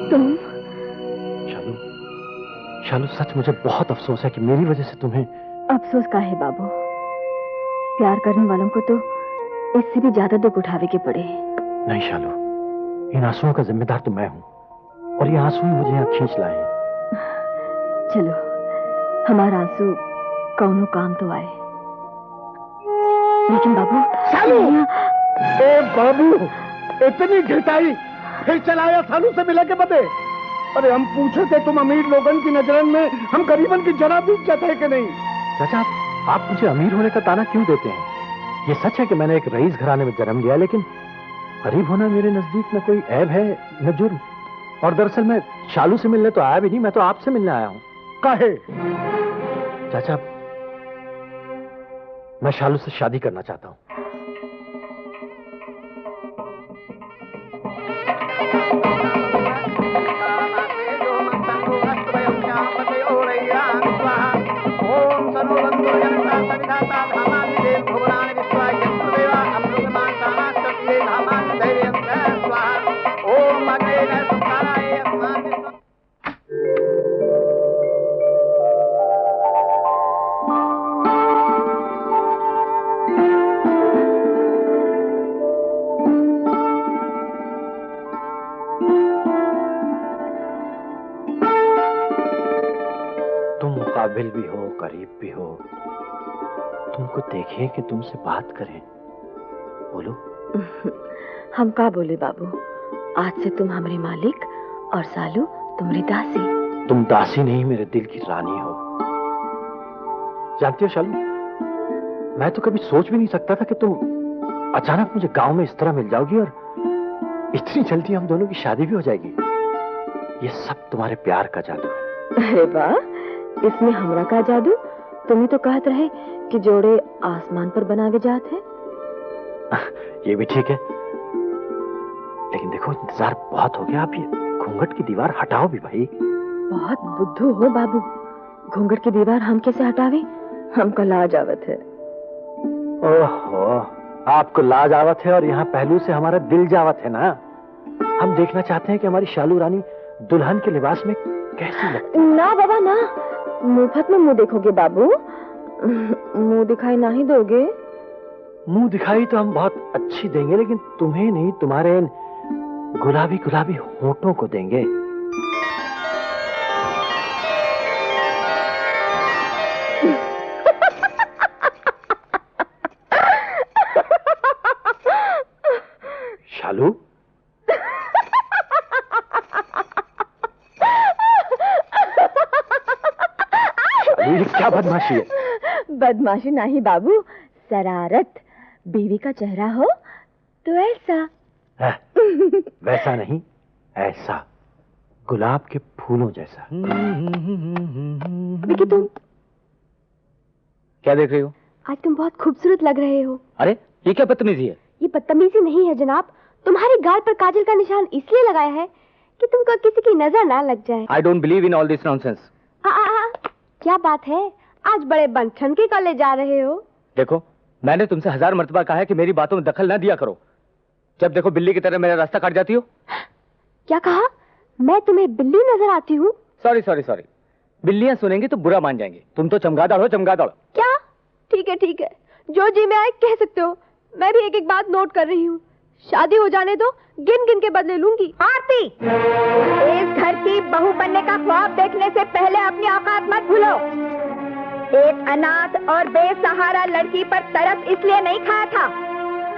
तुम? शालू, शालू सच मुझे बहुत अफसोस है कि मेरी वजह से तुम्हें। अफसोस का है बाबू, प्यार करने वालों को तो इससे भी ज्यादा दुख उठावे के पड़े। नहीं शालू, इन आंसुओं का जिम्मेदार तो मैं हूँ, और ये आंसू ही मुझे यहाँ खींच लाए। चलो, हमारा आंसू कौनो काम तो आए। लेकिन बाबू। शालू! ए बाबू, इतनी घिटाई फिर चलाया सालू से मिला के बदे। अरे हम पूछे थे तुम अमीर लोगन की नजरन में हम गरीबन की जरा भी इज्जत है कि नहीं? चाचा, आप मुझे अमीर होने का ताना क्यों देते हैं? ये सच है कि मैंने एक रईस घराने में जन्म लिया, लेकिन गरीब होना मेरे नजदीक न कोई ऐब है न जुर्म। और दरअसल मैं शालू से मिलने तो आया भी नहीं, मैं तो आपसे मिलने आया हूँ। काहे? चाचा, मैं शालू से शादी करना चाहता हूँ। काबिल भी हो, करीब भी हो, तुमको देखे कि तुमसे बात करें। बोलो। हम का बोले बाबू, आज से तुम हमारे मालिक और सालू तुम्हारी दासी। तुम दासी नहीं, मेरे दिल की रानी हो। जानती हो शालू, मैं तो कभी सोच भी नहीं सकता था कि तुम अचानक मुझे गांव में इस तरह मिल जाओगी और इतनी जल्दी हम दोनों की शादी भी हो जाएगी। ये सब तुम्हारे प्यार का जादू है। अरे वाह, इसमें हमरा का जादू? तुम्हें तो कहत रहे कि जोड़े आसमान पर बनावे जात है। ये भी ठीक है, लेकिन देखो इंतजार बहुत हो गया, आप ये घूंघट की दीवार हटाओ भी भाई। बहुत बुद्धू हो बाबू, घूंघट की दीवार हम कैसे हटावे? हमको लाज आवत है। ओहो, आपको लाज आवत है और यहाँ पहलू से हमारा दिल जावत है ना। हम देखना चाहते हैं कि हमारी शालू रानी दुल्हन के लिबास में कैसी लगती। ना बाबा ना, मुफ्त में मुंह देखोगे बाबू? मुंह दिखाई ना ही दोगे? मुंह दिखाई तो हम बहुत अच्छी देंगे, लेकिन तुम्हें नहीं, तुम्हारे इन गुलाबी गुलाबी होठों को देंगे। शालू, ये क्या बदमाशी है? बदमाशी नहीं बाबू, शरारत। बीवी का चेहरा हो तो ऐसा। वैसा नहीं, ऐसा, गुलाब के फूलों जैसा। विकी, तुम क्या देख रही हो? आज तुम बहुत खूबसूरत लग रहे हो। अरे ये क्या बदतमीजी है? ये बदतमीजी नहीं है जनाब, तुम्हारे गाल पर काजल का निशान इसलिए लगाया है कि तुमको किसी की नजर ना लग जाए। I don't believe in all this nonsense. क्या बात है, आज बड़े बनठन के कॉलेज जा रहे हो? देखो, मैंने तुमसे 1000 मर्तबा कहा है कि मेरी बातों में दखल न दिया करो। जब देखो बिल्ली की तरह मेरा रास्ता काट जाती हो। क्या कहा? मैं तुम्हें बिल्ली नजर आती हूँ? सॉरी सॉरी सॉरी, बिल्लियां सुनेंगी तो बुरा मान जाएंगी। तुम तो चमगादड़ हो, चमगादड़। क्या? ठीक है, जो जी में आए कह सकते हो। मैं भी एक एक बात नोट कर रही हूँ। शादी हो जाने दो, गिन गिन के बदले लूंगी। आरती, इस घर की बहू बनने का ख्वाब देखने से पहले अपनी औकात मत भूलो। एक अनाथ और बेसहारा लड़की पर तरस इसलिए नहीं खाया था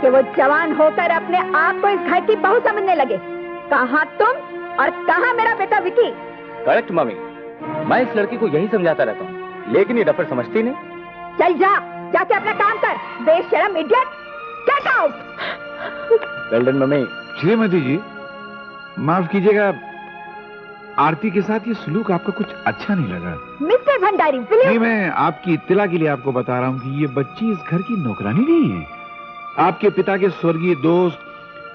कि वो जवान होकर अपने आप को इस घर की बहू समझने लगे। कहाँ तुम और कहाँ मेरा बेटा विकी? करेक्ट मम्मी, मैं इस लड़की को यही समझाता रहता हूँ, लेकिन ये डफर समझती नहीं। चल जाके अपना काम कर, बेशरम idiot. Get out. Well done mummy. Shrimati ji, माफ कीजिएगा, आरती के साथ ये सलूक आपका कुछ अच्छा नहीं लगा। मिस्टर भंडारी, नहीं, मैं आपकी इत्तला के लिए आपको बता रहा हूँ कि ये बच्ची इस घर की नौकरानी नहीं है। आपके पिता के स्वर्गीय दोस्त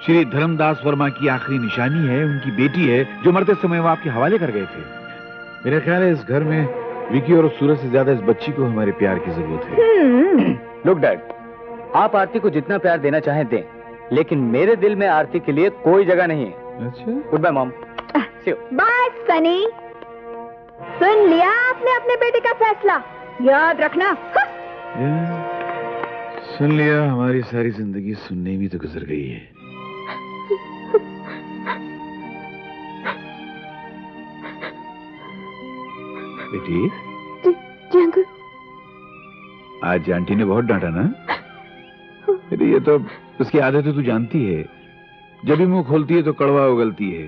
श्री धर्मदास वर्मा की आखिरी निशानी है, उनकी बेटी है, जो मरते समय वो आपके हवाले कर गए थे। मेरा ख्याल है इस घर में विकी और सूरज से ज्यादा इस बच्ची को हमारे प्यार की जरूरत है। लुक डैड, आप आरती को जितना प्यार देना चाहें दें, लेकिन मेरे दिल में आरती के लिए कोई जगह नहीं है। अच्छा, good bye mom. You. Bye Sunny, सुन लिया आपने अपने बेटे का फैसला, याद रखना। सुन लिया, हमारी सारी जिंदगी सुनने में तो गुजर गई है। बेटी, जी अंकल। आज आंटी ने बहुत डांटा ना? अरे ये तो उसकी आदत है, तू जानती है। जब भी मुंह खोलती है तो कड़वा उगलती है।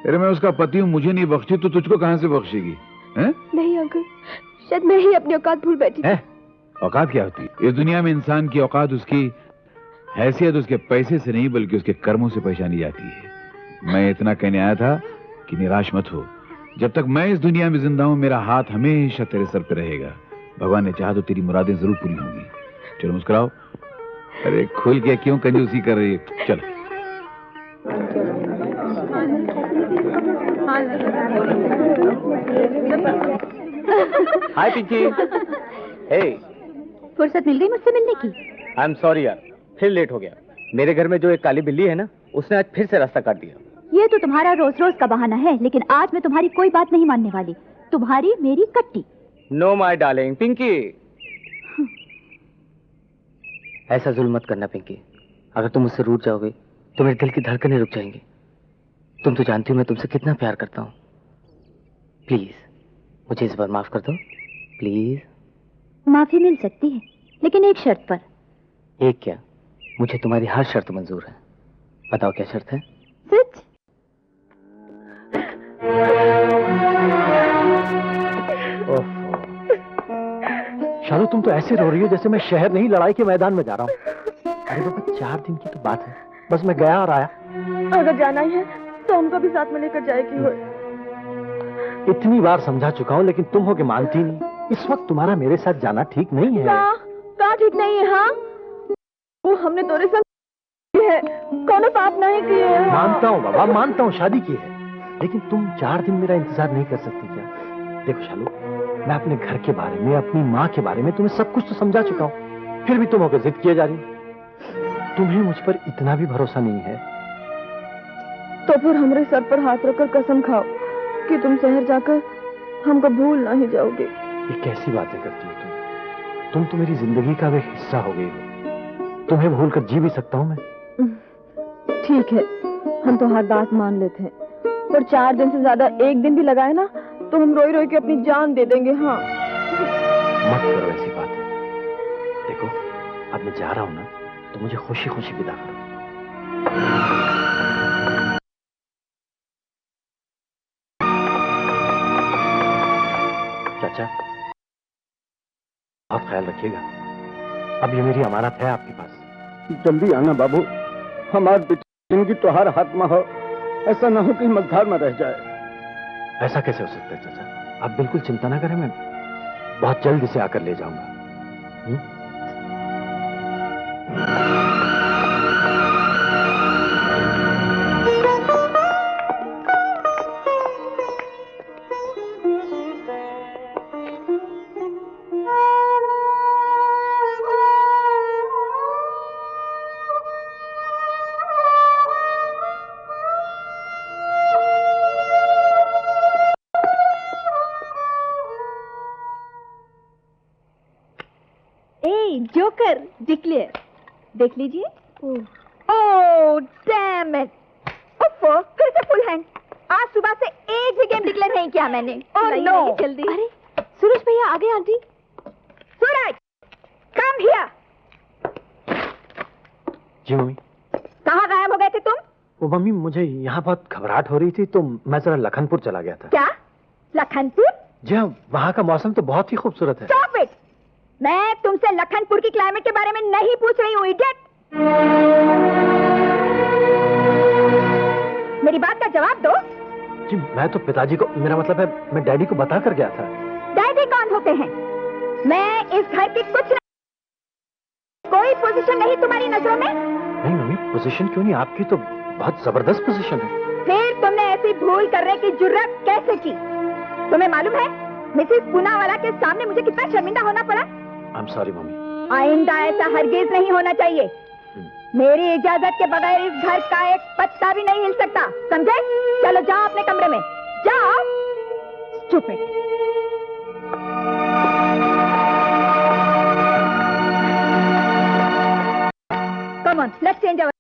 अरे मैं उसका पति हूँ, मुझे नहीं बख्शी तो तुझको कहां से बख्शेगी? हैं? नहीं अंकल, शायद मैं ही अपनी औकात भूल बैठी। औकात क्या होती है? इस दुनिया में इंसान की औकात उसकी हैसियत उसके पैसे से नहीं बल्कि उसके कर्मों से पहचानी जाती है। मैं इतना कहने आया था कि निराश मत हो। जब तक मैं इस दुनिया में जिंदा हूं मेरा हाथ हमेशा तेरे सर पे रहेगा। भगवान ने चाहा तो तेरी मुरादें जरूर पूरी होंगी। चलो मुस्कुराओ। अरे खुल के क्यों कंजूसी कर रही है? चलो। हाय पिंकी। हे, फुर्सत मिल गई मुझसे मिलने की? आई एम सॉरी यार, फिर लेट हो गया। मेरे घर में जो एक काली बिल्ली है ना, उसने आज फिर से रास्ता काट दिया। ये तो तुम्हारा रोज रोज का बहाना है, लेकिन आज मैं तुम्हारी कोई बात नहीं मानने वाली। तुम्हारी मेरी कट्टी। No my darling Pinky. ऐसा जुल्म मत करना पिंकी। अगर तुम मुझसे रूठ जाओगे तो मेरे दिल की धड़कनें रुक जाएंगी। तुम तो जानती हो मैं तुमसे कितना प्यार करता हूँ। प्लीज मुझे इस बार माफ कर दो, प्लीज। माफी मिल सकती है, लेकिन एक शर्त पर। एक क्या, मुझे तुम्हारी हर शर्त मंजूर है। बताओ क्या शर्त है? सच? शालू तुम तो ऐसे रो रही हो जैसे मैं शहर नहीं लड़ाई के मैदान में जा रहा हूँ। अरे बाबा 4 दिन की तो बात है, बस मैं गया और आया। अगर जाना ही है तो हमको भी साथ में लेकर जाएगी हो। इतनी बार समझा चुका हूँ लेकिन तुम हो के मानती नहीं। इस वक्त तुम्हारा मेरे साथ जाना ठीक नहीं है। का ठीक नहीं है? हाँ, वो हमने तोरे संग है, कौन पाप नहीं किए हैं। मानता हूँ बाबा, मानता हूँ शादी की है, लेकिन तुम 4 दिन मेरा इंतजार नहीं कर सकती क्या? देखो शालू, मैं अपने घर के बारे में, अपनी माँ के बारे में तुम्हें सब कुछ तो समझा चुका हूँ, फिर भी तुम होकर जिद किए जा रही हो। तुम्हें मुझ पर इतना भी भरोसा नहीं है? तो फिर हमारे सर पर हाथ रखकर कसम खाओ कि तुम शहर जाकर हमको भूल नहीं जाओगे। ये कैसी बातें करती हो तुम तो मेरी जिंदगी का एक हिस्सा हो गई हो। तुम्हें भूलकर जी भी सकता हूँ मैं। ठीक है, हम तो हर बात मान लेते हैं, पर 4 दिन से ज्यादा 1 दिन भी लगाए ना तो हम रोई रोई के अपनी जान दे देंगे। हाँ, मत करो ऐसी बात। देखो अब मैं जा रहा हूँ ना, तो मुझे खुशी खुशी विदा करो। चाचा बहुत ख्याल रखिएगा। अब ये मेरी अमानत है आपके पास। जल्दी आना बाबू, हमारी जिंदगी तो हर हाथ में हो, ऐसा ना हो कि मझधार में रह जाए। ऐसा कैसे हो सकता है चाचा? आप बिल्कुल चिंता ना करें, मैं बहुत जल्द इसे आकर ले जाऊंगा। जोकर डिक्लेयर देख लीजिए। ओह डैम इट, ओफो, फिर से फुल हैंड। आज सुबह से एक भी गेम डिक्लेयर नहीं किया मैंने। ओह नो, जल्दी। अरे सूरज भैया आ गए। Aunty Suraj, come here. जी मम्मी। कहाँ गायब हो गए थे तुम? वो मम्मी, मुझे यहाँ बहुत घबराहट हो रही थी तो मैं जरा लखनपुर चला गया था। क्या लखनपुर? जी हाँ, वहाँ का मौसम तो बहुत ही खूबसूरत है। Stop it! मैं तुमसे लखनपुर की क्लाइमेट के बारे में नहीं पूछ रही हूँ, इडियट। मेरी बात का जवाब दो। जी मैं तो पिताजी को, मेरा मतलब है मैं डैडी को बता कर गया था। डैडी कौन होते हैं? मैं इस घर की कुछ नहीं, कोई पोजीशन नहीं तुम्हारी नजरों में? नहीं मम्मी, पोजीशन क्यों नहीं, आपकी तो बहुत जबरदस्त पोजीशन है। फिर तुमने ऐसी भूल करने की जुर्रत कैसे की? तुम्हें मालूम है मिसेस पूनावाला के सामने मुझे कितना शर्मिंदा होना पड़ा? I'm sorry mummy. आइंदा ऐसा हरगिज नहीं होना चाहिए। मेरी इजाजत के बगैर इस घर का एक पत्ता भी नहीं हिल सकता, समझे? चलो जाओ अपने कमरे में, जाओ। Stupid. Come on, let's change our